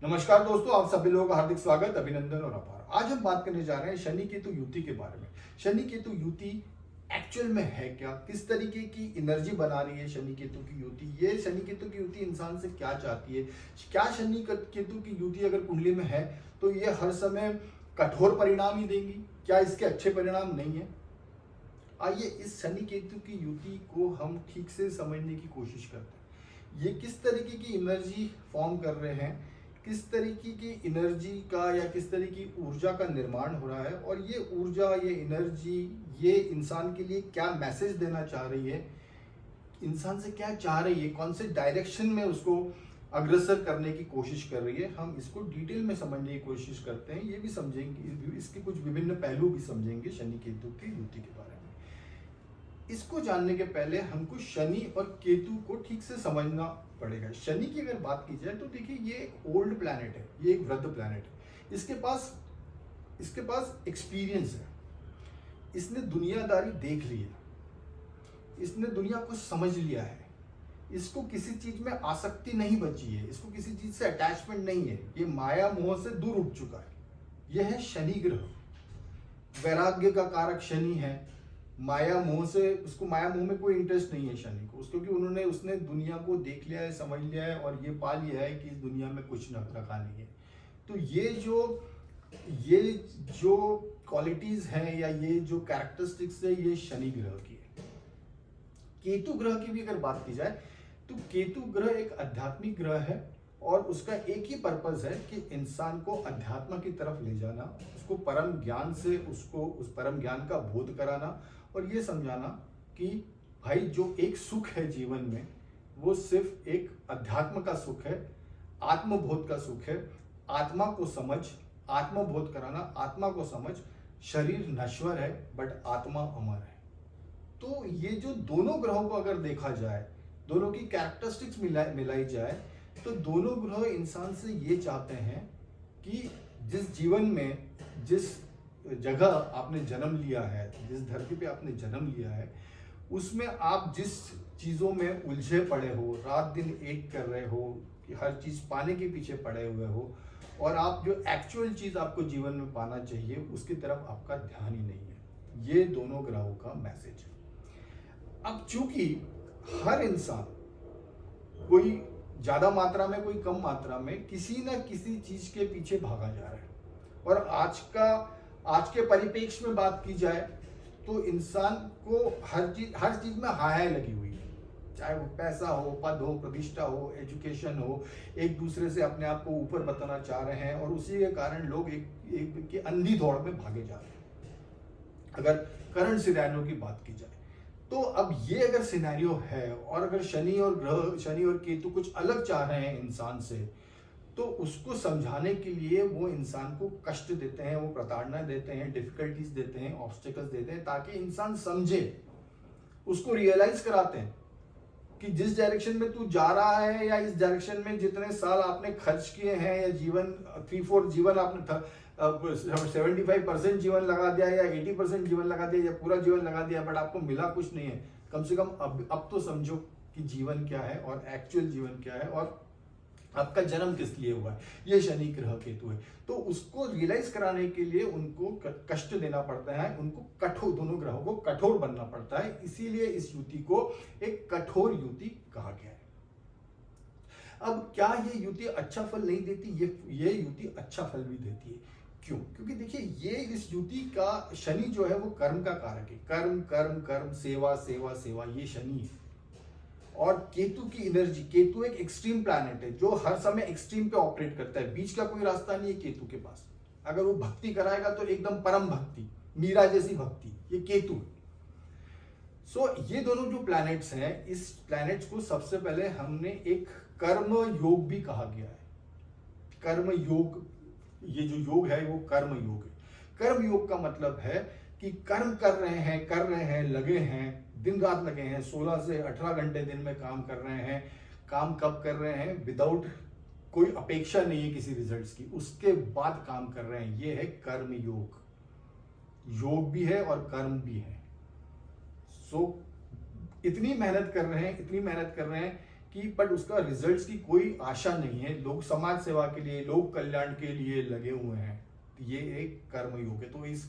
नमस्कार दोस्तों, आप सभी लोगों का हार्दिक स्वागत, अभिनंदन और आभार। आज हम बात करने जा रहे हैं शनि केतु युति के बारे में। शनि केतु युति एक्चुअल में है क्या, किस तरीके की एनर्जी बना रही है शनि केतु की युति, ये शनि केतु की युति इंसान से क्या चाहती है, क्या शनि केतु की युति अगर कुंडली में है तो ये हर समय कठोर परिणाम ही देंगी, क्या इसके अच्छे परिणाम नहीं है। आइए इस शनि केतु की युति को हम ठीक से समझने की कोशिश करते हैं। ये किस तरीके की एनर्जी फॉर्म कर रहे हैं, किस तरीके की एनर्जी का या किस तरीके की ऊर्जा का निर्माण हो रहा है, और ये ऊर्जा, ये एनर्जी, ये इंसान के लिए क्या मैसेज देना चाह रही है, इंसान से क्या चाह रही है, कौन से डायरेक्शन में उसको अग्रसर करने की कोशिश कर रही है, हम इसको डिटेल में समझने की कोशिश करते हैं। ये भी समझेंगे, इसके कुछ विभिन्न पहलू भी समझेंगे शनि केतु की युति के बारे में। इसको जानने के पहले हमको शनि और केतु को ठीक से समझना पड़ेगा। शनि की अगर बात की जाए तो देखिए, ये एक ओल्ड प्लैनेट है, ये एक वृद्ध प्लैनेट है। इसके पास एक्सपीरियंस है, इसने दुनियादारी देख ली है, इसने दुनिया को समझ लिया है, इसको किसी चीज में आसक्ति नहीं बची है, इसको किसी चीज से अटैचमेंट नहीं है, ये माया मोह से दूर उठ चुका है। यह है शनि ग्रह। वैराग्य का कारक शनि है। माया मोह से, उसको माया मोह में कोई इंटरेस्ट नहीं है शनि को, क्योंकि उसने दुनिया को देख लिया है, समझ लिया है और ये पा लिया है कि इस दुनिया में कुछ न रखा नहीं है। तो ये जो क्वालिटीज हैं या ये जो कैरेक्टरिस्टिक्स है, ये शनि ग्रह की है। केतु ग्रह की भी अगर बात की जाए तो केतु ग्रह एक आध्यात्मिक ग्रह है और उसका एक ही पर्पस है कि इंसान को अध्यात्म की तरफ ले जाना, उसको परम ज्ञान से उसको उस परम ज्ञान का बोध कराना और ये समझाना कि भाई जो एक सुख है जीवन में, वो सिर्फ एक अध्यात्म का सुख है, आत्मबोध का सुख है। आत्मा को समझ, आत्मबोध कराना, आत्मा को समझ। शरीर नश्वर है बट आत्मा अमर है। तो ये जो दोनों ग्रहों को अगर देखा जाए, दोनों की कैरेक्टरिस्टिक्स मिलाई जाए, तो दोनों ग्रह इंसान से ये चाहते हैं कि जिस जीवन में, जिस जगह आपने जन्म लिया है, जिस धरती पे आपने जन्म लिया है, उसमें आप जिस चीज़ों में उलझे पड़े हो, रात दिन एक कर रहे हो, कि हर चीज़ पाने के पीछे पड़े हुए हो और आप जो एक्चुअल चीज़ आपको जीवन में पाना चाहिए उसकी तरफ आपका ध्यान ही नहीं है। ये दोनों ग्रहों का मैसेज है। अब चूंकि हर इंसान, कोई ज्यादा मात्रा में, कोई कम मात्रा में, किसी न किसी चीज के पीछे भागा जा रहा है और आज के परिप्रेक्ष्य में बात की जाए तो इंसान को हर चीज में हाय लगी हुई है, चाहे वो पैसा हो, पद हो, प्रतिष्ठा हो, एजुकेशन हो, एक दूसरे से अपने आप को ऊपर बताना चाह रहे हैं और उसी के कारण लोग एक की अंधी दौड़ में भागे जा रहे हैं। अगर करंट सिनेरियो की बात की जाए तो अब ये अगर सिनेरियो है और अगर शनि और केतु कुछ अलग चाह रहे हैं इंसान से, तो उसको समझाने के लिए वो इंसान को कष्ट देते हैं, वो प्रताड़ना देते हैं, डिफिकल्टीज देते हैं, ऑब्स्टेकल्स देते हैं, ताकि इंसान समझे, उसको रियलाइज कराते हैं कि जिस डायरेक्शन में तू जा रहा है या इस डायरेक्शन में जितने साल आपने खर्च किए हैं या जीवन 3-4 जीवन आपने 75% जीवन लगा दिया या 80% जीवन लगा दिया या पूरा जीवन लगा दिया, बट आपको मिला कुछ नहीं है। कम से कम अब तो समझो कि जीवन क्या है और एक्चुअल जीवन क्या है और आपका जन्म किस लिए हुआ है। ये शनि ग्रह केतु है। तो उसको रियलाइज कराने के लिए उनको कष्ट देना पड़ता है, उनको कठोर, दोनों ग्रहों को कठोर बनना पड़ता है। इसीलिए इस युति को एक कठोर युति कहा गया है। अब क्या ये युति अच्छा फल नहीं देती? ये युति अच्छा फल भी देती है। क्यों? क्योंकि देखिए, ये इस युति का, शनि जो है वो कर्म का कारक है। कर्म कर्म कर्म, सेवा सेवा सेवा, ये शनि है। और केतु की एनर्जी, केतु एक एक्सट्रीम प्लैनेट है जो हर समय एक्सट्रीम पे ऑपरेट करता है, बीच का कोई रास्ता नहीं है केतु के पास। अगर वो भक्ति कराएगा तो एकदम परम भक्ति, मीरा जैसी भक्ति, ये केतु है। सो ये दोनों जो प्लैनेट्स हैं, इस प्लैनेट्स को सबसे पहले हमने एक कर्म योग भी कहा गया है। कर्म योग, ये जो योग है वो कर्म योग है। कर्म योग का मतलब है कि कर्म कर रहे हैं, लगे हैं, दिन रात लगे हैं, 16 से 18 घंटे दिन में काम कर रहे हैं। काम कब कर रहे हैं? विदाउट कोई अपेक्षा नहीं है किसी रिजल्ट्स की, उसके बाद काम कर रहे हैं। ये है कर्म योग। योग भी है और कर्म भी है। सो इतनी मेहनत कर रहे हैं कि बट उसका रिजल्ट्स की कोई आशा नहीं है, लोग समाज सेवा के लिए, लोक कल्याण के लिए लगे हुए हैं, ये एक कर्म योग है। तो इस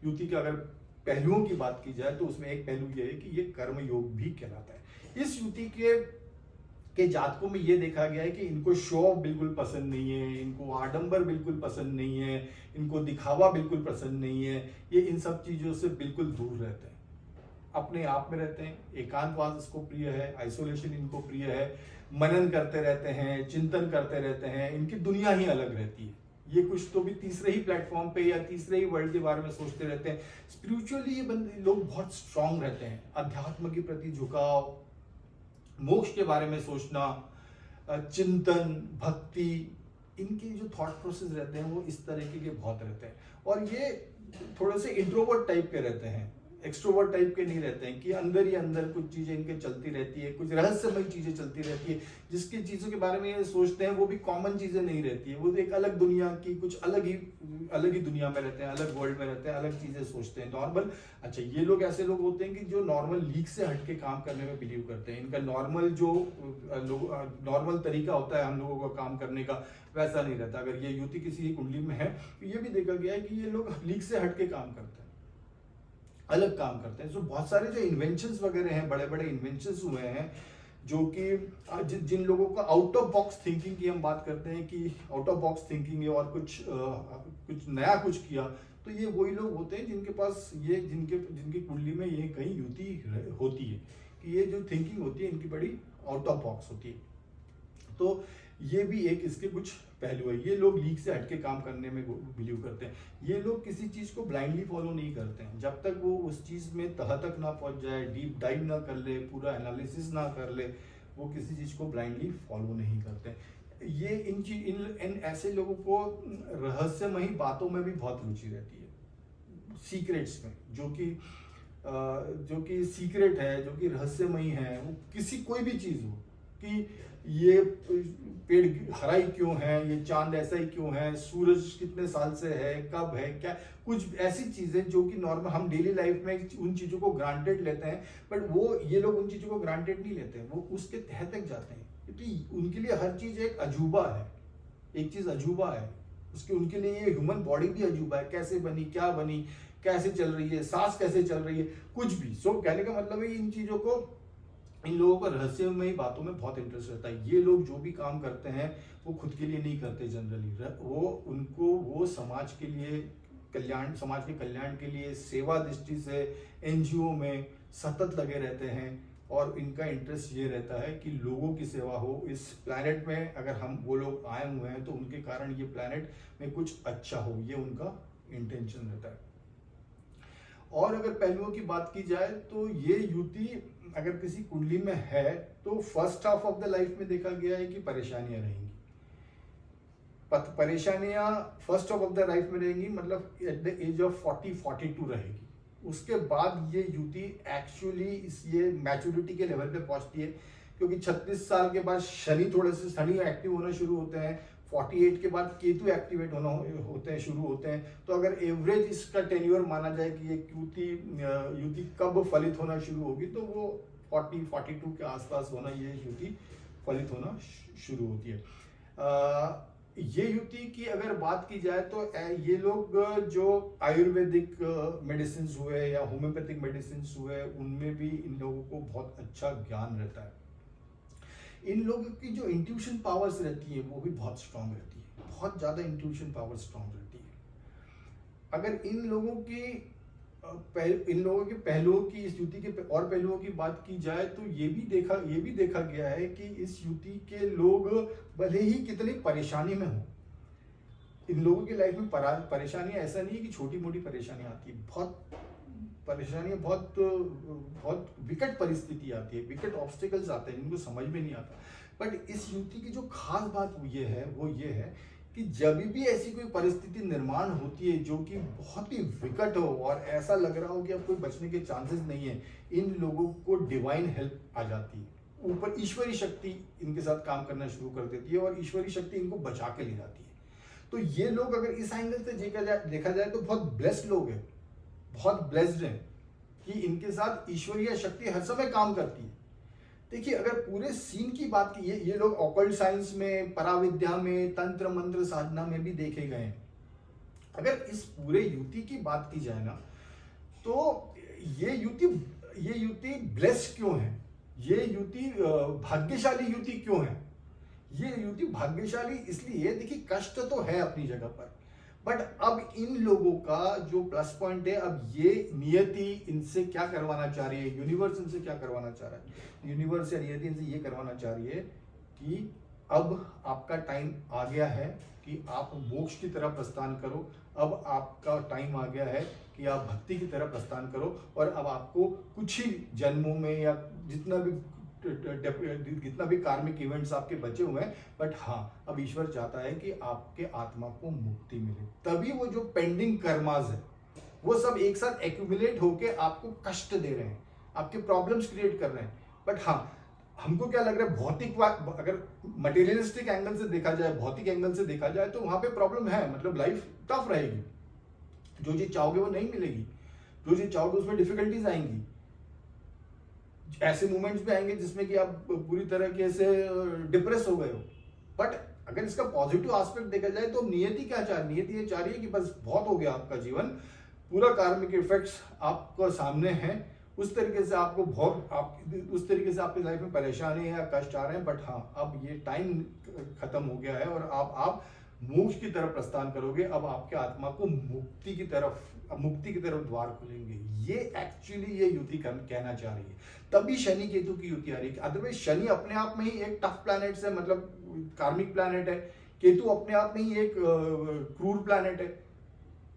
युति के अगर पहलुओं की बात की जाए तो उसमें एक पहलू ये है कि ये कर्म योग भी कहलाता है। इस युति के जातकों में ये देखा गया है कि इनको शो ऑफ बिल्कुल पसंद नहीं है, इनको आडंबर बिल्कुल पसंद नहीं है, इनको दिखावा बिल्कुल पसंद नहीं है, ये इन सब चीजों से बिल्कुल दूर रहते हैं, अपने आप में रहते हैं, एकांतवास इसको प्रिय है, आइसोलेशन इनको प्रिय है, मनन करते रहते हैं, चिंतन करते रहते हैं, इनकी दुनिया ही अलग रहती है। ये कुछ तो भी तीसरे ही प्लेटफॉर्म पे या तीसरे ही वर्ल्ड के बारे में सोचते रहते हैं। स्पिरिचुअली ये बंदे लोग बहुत स्ट्रांग रहते हैं, अध्यात्म के प्रति झुकाव, मोक्ष के बारे में सोचना, चिंतन, भक्ति, इनके जो थॉट प्रोसेस रहते हैं वो इस तरीके के बहुत रहते हैं। और ये थोड़े से इंट्रोवर्ट टाइप के रहते हैं, एक्सट्रोवर्ट टाइप के नहीं रहते हैं कि अंदर ही अंदर कुछ चीजें इनके चलती रहती है, कुछ रहस्यमय चीजें चलती रहती है, जिसकी चीजों के बारे में ये सोचते हैं वो भी कॉमन चीजें नहीं रहती है, वो एक अलग दुनिया की, कुछ अलग ही दुनिया में रहते हैं, अलग वर्ल्ड में रहते हैं, अलग चीजें सोचते हैं नॉर्मल। अच्छा, ये लोग ऐसे लोग होते हैं कि जो नॉर्मल लीग से हटके काम करने में बिलीव करते हैं, इनका नॉर्मल जो नॉर्मल तरीका होता है हम लोगों का काम करने का वैसा नहीं रहता। अगर ये युति किसी कुंडली में है तो ये भी देखा गया है कि ये लोग लीग से हटके काम करते हैं, अलग काम करते हैं। तो बहुत सारे जो इन्वेंशंस वगैरह हैं, बड़े बड़े इन्वेंशंस हुए हैं, जो कि जिन लोगों का आउट ऑफ बॉक्स थिंकिंग की हम बात करते हैं कि आउट ऑफ बॉक्स थिंकिंग है और कुछ नया कुछ किया, तो ये वही लोग होते हैं जिनके पास ये जिनकी कुंडली में ये कहीं युति होती है कि ये जो थिंकिंग होती है इनकी बड़ी आउट ऑफ बॉक्स होती है। तो ये भी एक इसके कुछ पहलू है। ये लोग लीग से हटके काम करने में बिलीव करते हैं। ये लोग किसी चीज को ब्लाइंडली फॉलो नहीं करते हैं, जब तक वो उस चीज में तह तक ना पहुंच जाए, डीप डाइव ना कर ले, पूरा एनालिसिस ना कर ले, वो किसी चीज को ब्लाइंडली फॉलो नहीं करते। ये इन ऐसे लोगों को रहस्यमयी बातों में भी बहुत रुचि रहती है, सीक्रेट्स में, जो कि सीक्रेट है, जो कि रहस्यमयी है। वो किसी कोई भी चीज हो कि ये पेड़ हरा ही क्यों है, ये चांद ऐसा ही क्यों है, सूरज कितने साल से है, कब है, क्या, कुछ ऐसी चीजें जो कि नॉर्मल हम डेली लाइफ में उन चीजों को ग्रांटेड लेते हैं, बट वो ये लोग उन चीजों को ग्रांटेड नहीं लेते हैं, वो उसके तह तक जाते हैं, क्योंकि उनके लिए हर चीज एक अजूबा है, एक चीज अजूबा है उनके लिए। ये ह्यूमन बॉडी भी अजूबा है, कैसे बनी, क्या बनी, कैसे चल रही है, सांस कैसे चल रही है, कुछ भी। सो कहने का मतलब है इन चीजों को, इन लोगों को रहस्यमयी बातों में बहुत इंटरेस्ट रहता है। ये लोग जो भी काम करते हैं वो खुद के लिए नहीं करते जनरली, वो समाज के लिए समाज के कल्याण के लिए, सेवा दृष्टि से एनजीओ में सतत लगे रहते हैं। और इनका इंटरेस्ट ये रहता है कि लोगों की सेवा हो इस प्लैनेट में। अगर वो लोग आए हुए हैं तो उनके कारण ये प्लैनेट में कुछ अच्छा हो, ये उनका इंटेंशन रहता है। और अगर पहलुओं की बात की जाए तो ये युति अगर किसी कुंडली में है तो first half of the life में देखा गया है कि परेशानियां रहेंगी। परेशानियां first half of the life में रहेंगी, मतलब एट द एज ऑफ 40-42 रहेगी। उसके बाद ये युति एक्चुअली ये मैच्योरिटी के लेवल पे पहुंचती है, क्योंकि 36 साल के बाद शनि एक्टिव होना शुरू होते हैं, 48 के बाद केतु एक्टिवेट शुरू होते हैं। तो अगर एवरेज इसका टेन्योर माना जाए कि ये युति कब फलित होना शुरू होगी, तो वो 40-42 के आसपास होना, ये युति फलित होना शुरू होती है। ये युति की अगर बात की जाए तो ये लोग जो आयुर्वेदिक मेडिसिन हुए या होम्योपैथिक मेडिसिन हुए, उनमें भी इन लोगों को बहुत अच्छा ज्ञान रहता है। इन लोगों की जो इंट्यूशन पावर्स रहती है वो भी बहुत स्ट्रांग रहती है, बहुत ज़्यादा इंट्यूशन पावर स्ट्रांग रहती है। अगर इन लोगों के पहलुओं की, इस युति के और पहलुओं की बात की जाए तो ये भी देखा गया है कि इस युति के लोग भले ही कितनी परेशानी में हो, इन लोगों की लाइफ में परेशानियां ऐसा नहीं है कि छोटी मोटी परेशानियां आती है, बहुत विकट परिस्थिति आती है, विकट ऑब्स्टिकल्स आते हैं जिनको समझ में नहीं आता। बट इस युति की जो खास बात वो ये है कि जब भी ऐसी कोई परिस्थिति निर्माण होती है जो कि बहुत ही विकट हो और ऐसा लग रहा हो कि अब कोई बचने के चांसेस नहीं है, इन लोगों को डिवाइन हेल्प आ जाती है। ऊपर ईश्वरी शक्ति इनके साथ काम करना शुरू कर देती है और ईश्वरी शक्ति इनको बचा के ले जाती है। तो ये लोग अगर इस एंगल से देखा जाए तो बहुत ब्लेस्ड लोग हैं, बहुत ब्लेस्ड हैं कि इनके साथ ईश्वरीय शक्ति हर समय काम करती है। देखिए, अगर पूरे सीन की बात की, ये लोग ऑकल्ट साइंस में, पराविद्या में, तंत्र मंत्र साधना में भी देखे गए हैं। अगर इस पूरे युति की बात की जाए ना, तो ये युति ये युति ब्लेस्ड क्यों है, ये युति भाग्यशाली युति क्यों है? ये युति भाग्यशाली इसलिए, देखिए कष्ट तो है अपनी जगह पर, बट अब इन लोगों का जो प्लस पॉइंट है, अब ये नियति इनसे क्या करवाना चाह रही है, यूनिवर्स इनसे क्या करवाना चाह रहा है, यूनिवर्स या नियति इनसे ये करवाना चाह रही है कि अब आपका टाइम आ गया है कि आप मोक्ष की तरफ प्रस्थान करो। अब आपका टाइम आ गया है कि आप भक्ति की तरफ प्रस्थान करो, और अब आपको कुछ ही जन्मों में या जितना भी कार्मिक इवेंट्स आपके बचे हुए हैं, बट हाँ, अब ईश्वर चाहता है कि आपके आत्मा को मुक्ति मिले। तभी वो जो पेंडिंग कर्मास है वो सब एक साथ एक्यूमुलेट होके आपको कष्ट दे रहे हैं, आपके प्रॉब्लम्स क्रिएट कर रहे हैं। बट हाँ, हमको क्या लग रहा है, भौतिक अगर मटेरियलिस्टिक एंगल से देखा जाए, भौतिक एंगल से देखा जाए, तो वहां पे प्रॉब्लम है, मतलब लाइफ टफ रहेगी, जो चीज चाहोगे वो नहीं मिलेगी, जो चीज चाहोगे उसमें डिफिकल्टीज आएंगी, ऐसे मोमेंट्स भी आएंगे जिसमें कि आप पूरी तरह से डिप्रेस हो गए हो। बट अगर इसका पॉजिटिव एस्पेक्ट देखा जाए तो नियति क्या चाह रही है, नियति ये चाह रही है कि बस बहुत हो गया आपका जीवन, पूरा कार्मिक इफेक्ट्स आपको सामने हैं, उस तरीके से आपको उस तरीके से आपकी लाइफ में परेशानी है या कष्ट आ रहे हैं, बट हाँ, अब ये टाइम खत्म हो गया है और आप मोक्ष की तरफ प्रस्थान करोगे। अब आपके आत्मा को मुक्ति की तरफ द्वार खुलेंगे। ये एक्चुअली ये युति कहना चाह रही है, तभी शनि केतु की युति आ रही है। अदरवाइज शनि अपने आप में ही एक टफ प्लैनेट है, मतलब कार्मिक प्लैनेट है, केतु अपने आप में ही एक क्रूर प्लैनेट है।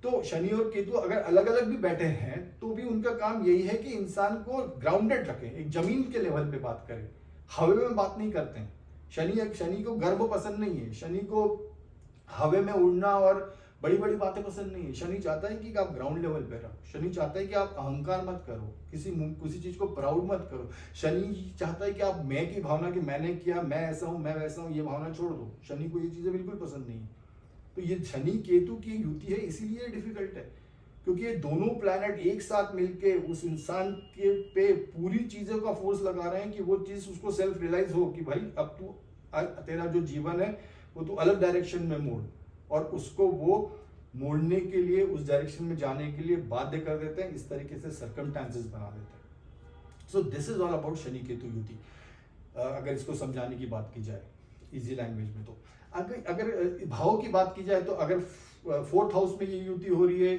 तो शनि और केतु अगर अलग अलग भी बैठे हैं तो भी उनका काम यही है कि इंसान को ग्राउंडेड रखें, एक जमीन के लेवल पे बात करें, हवा में बात नहीं करते हैं। शनि को गर्व पसंद नहीं है, शनि को हवा में उड़ना और बड़ी बड़ी बातें पसंद नहीं है। शनि चाहता है कि आप ग्राउंड लेवल पे रहो, शनि चाहता है कि आप अहंकार मत करो, किसी चीज को प्राउड मत करो। शनि चाहता है कि आप मैं की भावना, कि मैंने किया, मैं ऐसा हूं, मैं वैसा हूं, ये भावना छोड़ दो। शनि को ये चीजें बिल्कुल पसंद नहीं है। तो ये शनि केतु की युति है, इसीलिए डिफिकल्ट है, क्योंकि ये दोनों प्लैनेट एक साथ मिलके उस इंसान के पे पूरी चीजों का फोर्स लगा रहे हैं कि वो चीज उसको सेल्फ रियलाइज हो कि भाई अब तेरा जो जीवन है वो तू अलग डायरेक्शन में मोड़, और उसको वो मोड़ने के लिए, उस डायरेक्शन में जाने के लिए बाध्य कर देते हैं, इस तरीके से सर्कमस्टेंसेस बना देते हैं। So this is all about Shani Ketu युति, अगर इसको समझाने की बात की जाए इजी लैंग्वेज में। तो अगर भाव की बात की जाए तो अगर 4th हाउस में ये युति हो रही है,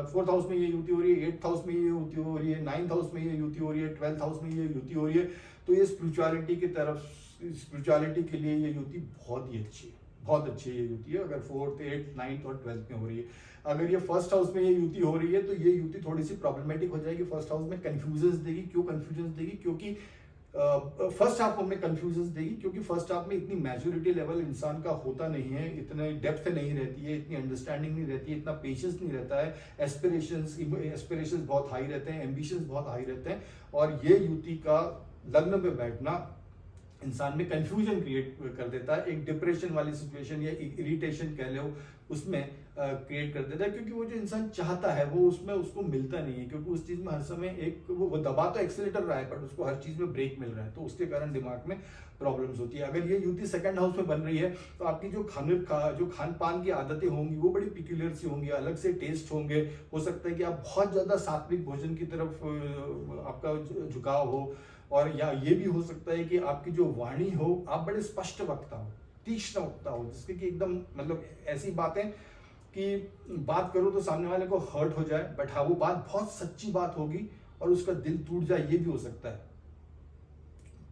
4th हाउस में ये युति हो रही है, 8th हाउस में ये युति हो रही है, 9th हाउस में ये युति हो रही है, 12th हाउस में ये युति हो रही है, तो ये स्पिरिचुअलिटी के लिए ये युति बहुत ही अच्छी है, बहुत अच्छी ये युति है। अगर 4th, 8th, 9th और 12th में हो रही है। अगर ये 1st हाउस में ये युति हो रही है तो ये युति थोड़ी सी प्रॉब्लमेटिक हो जाएगी। 1st हाउस में कंफ्यूजन देगी। क्यों कंफ्यूजन देगी? क्योंकि फर्स्ट हाफ हमें कंफ्यूजन देगी, क्योंकि फर्स्ट हाफ में इतनी मैच्योरिटी लेवल इंसान का होता नहीं है, इतने डेप्थ नहीं रहती है, इतनी अंडरस्टैंडिंग नहीं रहती है, इतना पेशेंस नहीं रहता है, एस्पिरेशंस बहुत हाई रहते हैं, एम्बिशंस बहुत हाई रहते हैं, और ये युति का लग्न पे बैठना इंसान में कंफ्यूजन क्रिएट कर देता है, एक डिप्रेशन वाली सिचुएशन या इरिटेशन कह लो उसमें क्रिएट कर देता है, क्योंकि वो जो इंसान चाहता है वो उसमें उसको मिलता नहीं है, क्योंकि उस चीज में हर समय एक वो दबा तो एक्सीलेटर रहा है बट उसको हर चीज में ब्रेक मिल रहा है, तो उसके कारण दिमाग में प्रॉब्लम्स होती है। अगर ये युति 2nd हाउस में बन रही है तो आपकी जो खान पान की आदतें होंगी वो बड़ी पिक्यूलियर सी होंगी, अलग से टेस्ट होंगे। हो सकता है कि आप बहुत ज्यादा सात्विक भोजन की तरफ आपका झुकाव हो, और या ये भी हो सकता है कि आपकी जो वाणी हो, आप बड़े स्पष्ट वक्ता हो, तीक्ष्ण वक्ता हो, जिसके कि एकदम मतलब ऐसी बातें कि बात करो तो सामने वाले को हर्ट हो जाए, बट हाँ वो बात बहुत सच्ची बात होगी और उसका दिल टूट जाए, ये भी हो सकता है।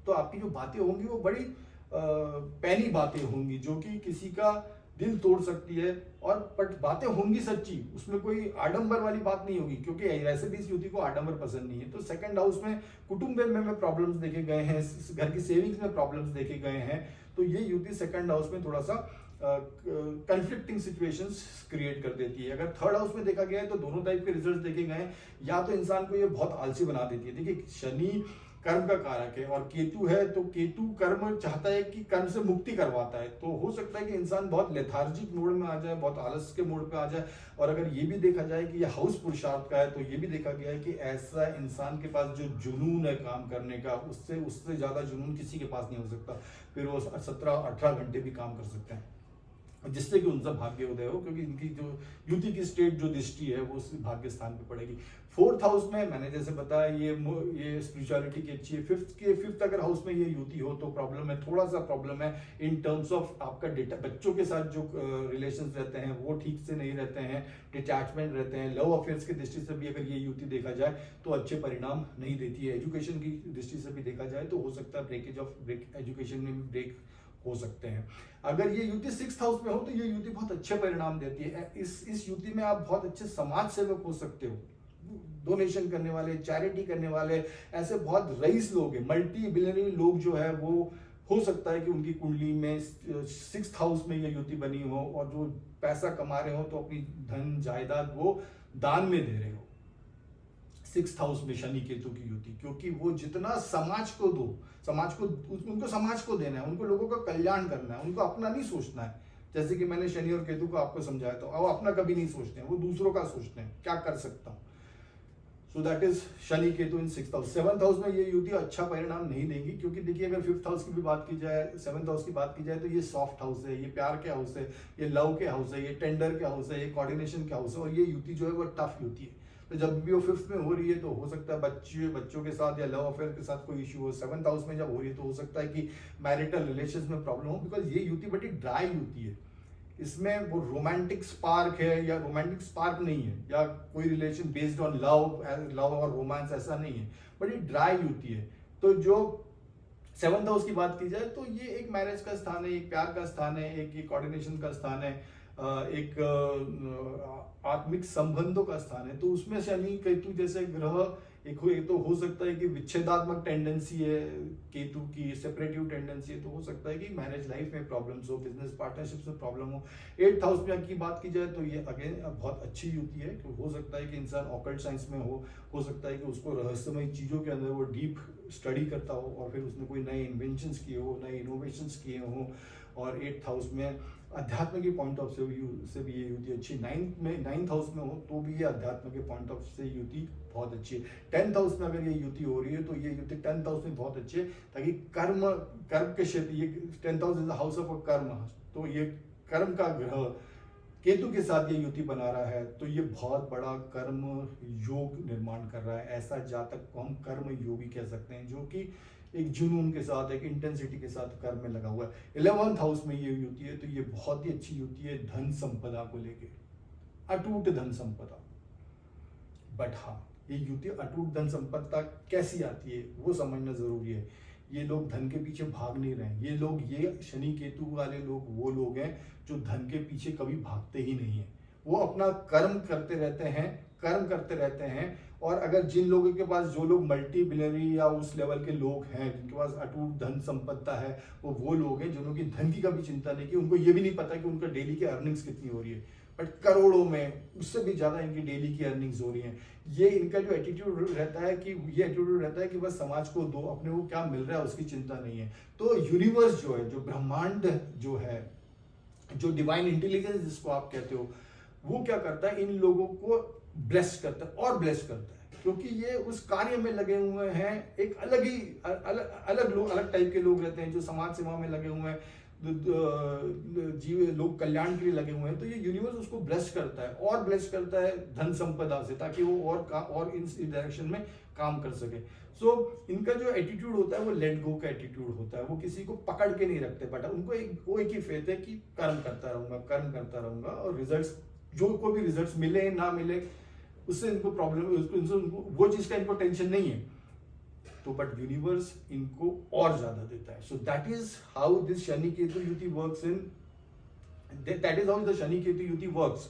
तो आपकी जो बातें होंगी वो बड़ी पैनी बातें होंगी जो कि किसी का दिल तोड़ सकती है, और बट बातें होंगी सच्ची, उसमें कोई आडंबर वाली बात नहीं होगी, क्योंकि वैसे भी इस युति को आडंबर पसंद नहीं है। तो 2nd हाउस में कुटुंब में प्रॉब्लम्स देखे गए हैं, घर की सेविंग्स में प्रॉब्लम्स देखे गए हैं, तो ये युति 2nd हाउस में थोड़ा सा कंफ्लिक्टिंग सिचुएशंस क्रिएट कर देती है। अगर 3rd हाउस में देखा गया है तो दोनों टाइप के रिजल्ट देखे गए हैं। या तो इंसान को ये बहुत आलसी बना देती है। देखिए शनि कर्म का कारक है, और केतु है तो केतु कर्म चाहता है कि कर्म से मुक्ति करवाता है। तो हो सकता है कि इंसान बहुत लेथार्जिक मोड में आ जाए, बहुत आलस के मोड पे आ जाए। और अगर ये भी देखा जाए कि ये हाउस पुरुषार्थ का है, तो ये भी देखा गया है कि ऐसा इंसान के पास जो जुनून है काम करने का, उससे उससे ज्यादा जुनून किसी के पास नहीं हो सकता। फिर वो 17-18 घंटे भी काम कर सकते हैं, जिससे कि उनका भाग्य उदय हो, क्योंकि इनकी जो युति की स्टेट जो दृष्टि है वो उस भाग्य स्थान पे पड़ेगी। फोर्थ हाउस में मैंने जैसे बताया ये स्पिरिचुअलिटी की अच्छी है। फिफ्थ अगर हाउस में ये युति हो तो प्रॉब्लम है, थोड़ा सा प्रॉब्लम है इन टर्म्स ऑफ आपका डेटा, बच्चों के साथ जो रिलेशंस रहते हैं वो ठीक से नहीं रहते हैं, डिटैचमेंट रहते हैं। लव अफेयर्स की दृष्टि से भी अगर ये युति देखा जाए तो अच्छे परिणाम नहीं देती है। एजुकेशन की दृष्टि से भी देखा जाए तो हो सकता है ब्रेक एजुकेशन में भी ब्रेक हो सकते हैं। अगर ये युति 6th हाउस में हो तो ये युति बहुत अच्छे परिणाम देती है। इस युति में आप बहुत अच्छे समाज सेवक हो सकते हो, डोनेशन करने वाले, चैरिटी करने वाले, ऐसे बहुत रईस लोग हैं, मल्टी बिलियनरी लोग जो है वो हो सकता है कि उनकी कुंडली में 6th हाउस में ये युति बनी हो, और जो पैसा कमा रहे हो तो अपनी धन जायदाद वो दान में दे रहे हो। 6th हाउस में शनि केतु की युति, क्योंकि वो जितना समाज को दो, उनको समाज को देना है, उनको लोगों का कल्याण करना है, उनको अपना नहीं सोचना है। जैसे कि मैंने शनि और केतु को आपको समझाया, तो वो अपना कभी नहीं सोचते हैं, वो दूसरों का सोचते हैं, क्या कर सकता हूं। सो that is Shani Ketu in 6th house. 7th house में ये युति अच्छा परिणाम नहीं देंगी, क्योंकि देखिए अगर 5th हाउस की भी बात की जाए, 7th हाउस की बात की जाए, तो ये सॉफ्ट हाउस है, ये प्यार के हाउस है, ये लव के हाउस है, ये टेंडर के हाउस है, ये कोऑर्डिनेशन के हाउस है, और ये युति जो है वो टफ युति है। तो जब भी वो 5th में हो रही है तो हो सकता है बच्चों के साथ या लव अफेयर के साथ कोई इश्यू हो। 7th हाउस में जब हो रही है तो हो सकता है कि मैरिटल रिलेशंस में प्रॉब्लम हो, बिकॉज ये युति बड़ी ड्राई युति है। इसमें वो रोमांटिक स्पार्क है या रोमांटिक स्पार्क नहीं है, या कोई रिलेशन बेस्ड ऑन लव और रोमांस ऐसा नहीं है, बड़ी ड्राई युति है। तो जो 7th हाउस की बात की जाए तो ये एक मैरिज का स्थान है, एक प्यार का स्थान है, एक कोऑर्डिनेशन का स्थान है, एक आत्मिक संबंधों का स्थान है। तो उसमें शनि केतु जैसे ग्रह एक तो हो सकता है कि विच्छेदात्मक टेंडेंसी है केतु की, सेपरेटिव टेंडेंसी है, तो हो सकता है कि मैरिज लाइफ में प्रॉब्लम्स हो, बिजनेस पार्टनरशिप में प्रॉब्लम हो। 8th हाउस में की बात की जाए तो ये अगेन बहुत अच्छी युति है, तो हो सकता है कि इंसान ऑकल्ट साइंस में हो सकता है कि उसको रहस्यमय चीजों के अंदर वो डीप स्टडी करता हो, और फिर उसने कोई नए इन्वेंशंस किए हो, नए इनोवेशंस किए हो। और 8th हाउस में अध्यात्म के पॉइंट ऑफ से भी ये युति अच्छी। 9th हाउस में हो तो भी ये अध्यात्म के पॉइंट ऑफ से युति बहुत अच्छी है। 10th हाउस में अगर ये युति हो रही है तो ये युति 10th हाउस में बहुत अच्छी है, ताकि कर्म के क्षेत्र, ये 10th house is the house of कर्म, तो ये कर्म का ग्रह केतु के साथ ये युति बना रहा है, तो ये बहुत बड़ा कर्म योग निर्माण कर रहा है। ऐसा जातक को हम कर्म योगी कह सकते हैं, जो कि एक जुनून के साथ, एक इंटेंसिटी के साथ कर्म में लगा हुआ है। 11th हाउस में ये युति है, तो ये बहुत ही अच्छी युति है धन संपदा को लेके, अटूट धन संपदा। बट हाँ, ये युति अटूट धन संपदा कैसी आती है वो समझना जरूरी है। ये लोग धन के पीछे भाग नहीं रहे हैं। ये शनि केतु वाले लोग वो लोग हैं जो धन के पीछे कभी भागते ही नहीं है, वो अपना कर्म करते रहते हैं। और अगर जिन लोगों के पास, जो लोग मल्टी बिलियनरी या उस लेवल के लोग हैं जिनके पास अटूट धन संपदा है, वो लोग हैं जिन्होंने धन की कभी चिंता नहीं की। उनको ये भी नहीं पता कि उनका डेली की अर्निंग्स कितनी हो रही है, बट करोड़ों में, उससे भी ज्यादा इनकी डेली की अर्निंग्स हो रही हैं। ये इनका जो एटीट्यूड रहता है कि बस समाज को दो, अपने को क्या मिल रहा है उसकी चिंता नहीं है। तो यूनिवर्स जो है, जो ब्रह्मांड जो है, जो डिवाइन इंटेलिजेंस जिसको आप कहते हो, वो क्या करता है, इन लोगों को ब्लेस करता है और ब्लेस करता है, क्योंकि ये उस कार्य में लगे हुए हैं। एक अलग टाइप के लोग रहते हैं जो समाज सेवा में लगे हुए हैं, लोग कल्याण के लिए लगे हुए हैं। तो ये यूनिवर्स उसको ब्लेस करता है, और ब्लेस करता है धन संपदा से, ताकि वो और इस डायरेक्शन में काम कर सके। सो इनका जो एटीट्यूड होता है वो लेट गो का एटीट्यूड होता है, वो किसी को पकड़ के नहीं रखते, बट उनको एक ही फेथ है कि कर्म करता रहूंगा, और रिजल्ट्स, जो कोई भी रिजल्ट्स मिले ना मिले उससे इनको प्रॉब्लम, वो चीज का इनको टेंशन नहीं है। तो बट यूनिवर्स इनको और ज्यादा देता है। So that is how this Shani Ketu युति works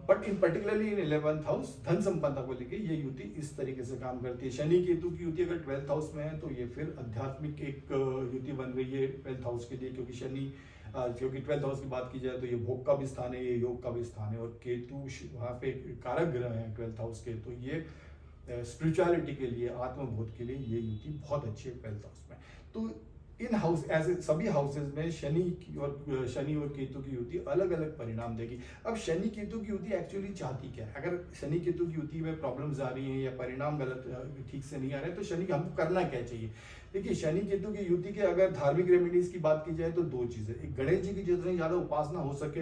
but in particularly in 11th house धन संपदा को लेके ये युति इस तरीके से काम करती है। शनि केतु की युति अगर 12th हाउस में है तो ये फिर आध्यात्मिक एक युति बन रही है 12th हाउस के लिए, क्योंकि शनि, क्योंकि 12th हाउस की बात की जाए तो ये भोग का भी स्थान है, ये योग का भी स्थान है, और केतु वहां पे कारक ग्रह है 12th हाउस के, तो ये स्पिरिचुअलिटी के लिए, आत्मबोध के लिए ये युति बहुत अच्छी है 12th हाउस में। तो इन हाउस ऐसे सभी हाउसेज में शनि और केतु की युति अलग अलग परिणाम देगी। अब शनि केतु की युति एक्चुअली चाहती क्या है? अगर शनि केतु की युति में प्रॉब्लम्स आ रही हैं या परिणाम गलत ठीक से नहीं आ रहे तो शनि हमको करना क्या चाहिए? देखिए, शनि केतु की युति के अगर धार्मिक रेमेडीज की बात की जाए तो दो चीजें, एक गणेश जी की जितनी ज्यादा उपासना हो सके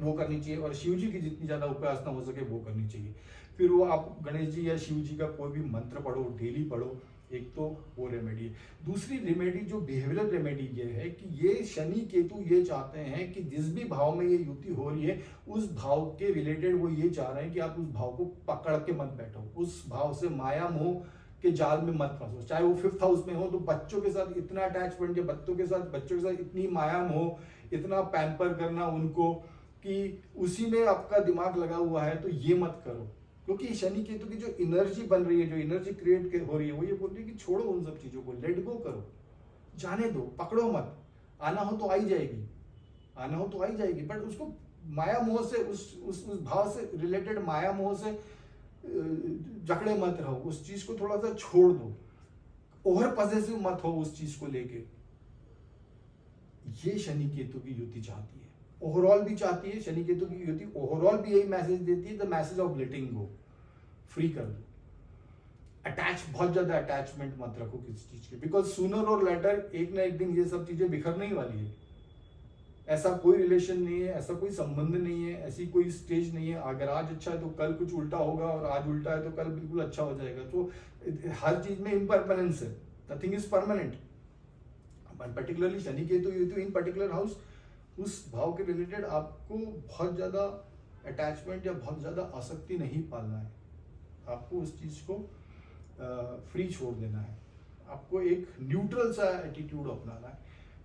वो करनी चाहिए, और शिव जी की जितनी ज्यादा उपासना हो सके वो करनी चाहिए। फिर वो आप गणेश जी या शिव जी का कोई भी मंत्र पढ़ो, डेली पढ़ो, एक तो वो रेमेडी है। दूसरी रेमेडी जो बिहेवियरल रेमेडी ये है कि ये शनि केतु ये चाहते हैं कि जिस भी भाव में ये युति हो रही है उस भाव के रिलेटेड वो ये चाह रहे हैं कि आप उस भाव को पकड़ के मत बैठो, उस भाव से माया मोह के जाल में मत फंसो। चाहे वो 5th हाउस में हो तो बच्चों के साथ इतना अटैचमेंट या बच्चों के साथ इतनी माया मोह, इतना पैम्पर करना उनको कि उसी में आपका दिमाग लगा हुआ है, तो ये मत करो। क्योंकि शनि केतु की जो एनर्जी बन रही है, जो एनर्जी क्रिएट हो रही है, वो ये बोल रही है कि छोड़ो उन सब चीजों को, लेट गो करो, जाने दो, पकड़ो मत। आना हो तो आई जाएगी, आना हो तो आई जाएगी, बट उसको माया मोह से उस भाव से रिलेटेड माया मोह से जकड़े मत रहो, उस चीज को थोड़ा सा छोड़ दो, ओवर पॉसेसिव मत हो उस चीज को लेके। ये शनि केतु की युति चाहती है, ओवरऑल भी चाहती है। शनि केतु की युति ओवरऑल भी यही मैसेज देती है, the message of letting go, free कर दो। बहुत ज्यादा अटैचमेंट मत रखो किसी चीज के, बिकॉज सूनर और लेटर एक ना एक दिन ये सब चीजें बिखरने ही वाली है। ऐसा कोई रिलेशन नहीं है, ऐसा कोई संबंध नहीं है, ऐसी कोई स्टेज नहीं है अगर आज अच्छा है तो कल कुछ उल्टा होगा, और आज उल्टा है तो कल बिल्कुल अच्छा हो जाएगा। तो हर चीज में इम्परमानेंस है, nothing is permanent. Particularly Shani Ketu युति इन पर्टिकुलर हाउस, उस भाव के रिलेटेड आपको बहुत ज्यादा अटैचमेंट या बहुत ज्यादा आसक्ति नहीं पालना है। आपको उस चीज को फ्री छोड़ देना है, आपको एक न्यूट्रल सा एटीट्यूड अपनाना है।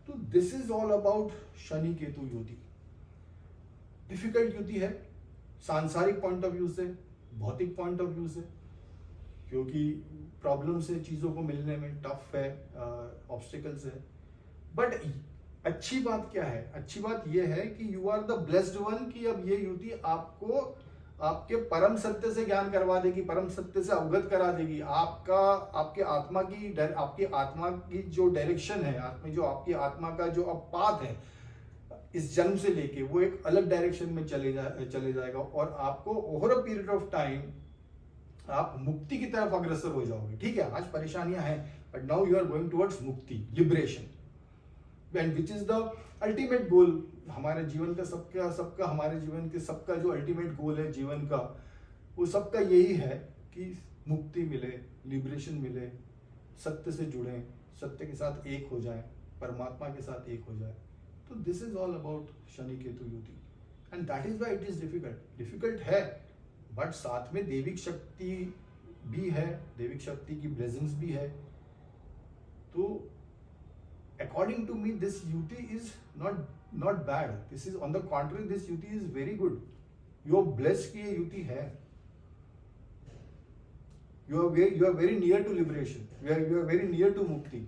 तो this is all about Shani Ketu युति। डिफिकल्ट युति है सांसारिक पॉइंट ऑफ व्यू से, भौतिक पॉइंट ऑफ व्यू से, क्योंकि प्रॉब्लम से चीजों को मिलने में टफ है, ऑब्स्टिकल्स है। बट अच्छी बात क्या है? अच्छी बात यह है कि you are the blessed one, कि अब ये युति आपको आपके परम सत्य से ज्ञान करवा देगी, परम सत्य से अवगत करा देगी। आपके आत्मा की जो डायरेक्शन है, आपकी आत्मा का जो अब पाथ है इस जन्म से लेके, वो एक अलग डायरेक्शन में चले जाएगा, और आपको over a period of time आप मुक्ति की तरफ अग्रसर हो जाओगे। ठीक है, आज परेशानियां हैं, but now you are going towards mukti, liberation, and which is the ultimate goal हमारे जीवन का। सबका हमारे जीवन के सबका जो अल्टीमेट गोल है जीवन का, वो सबका यही है कि मुक्ति मिले, लिबरेशन मिले, सत्य से जुड़े, सत्य के साथ एक हो जाए, परमात्मा के साथ एक हो जाए। तो this is all about Shani Ketu युति, and that is why it is difficult है, बट साथ में दैविक शक्ति भी है, दैविक शक्ति की ब्लेसिंग्स भी है। तो according to me this yuti is not bad, this is on the contrary, this yuti is very good. You are blessed कि ये युति है, you are very near to liberation, you are very near to mukti.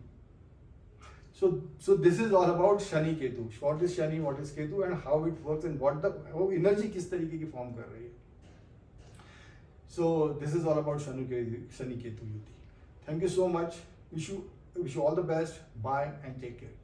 So this is all about shani ketu, what is shani, what is ketu, and how it works, and how energy किस तरीके की form कर रही है। So this is all about shani ketu yuti. Thank you so much, wish you all the best, bye and take care.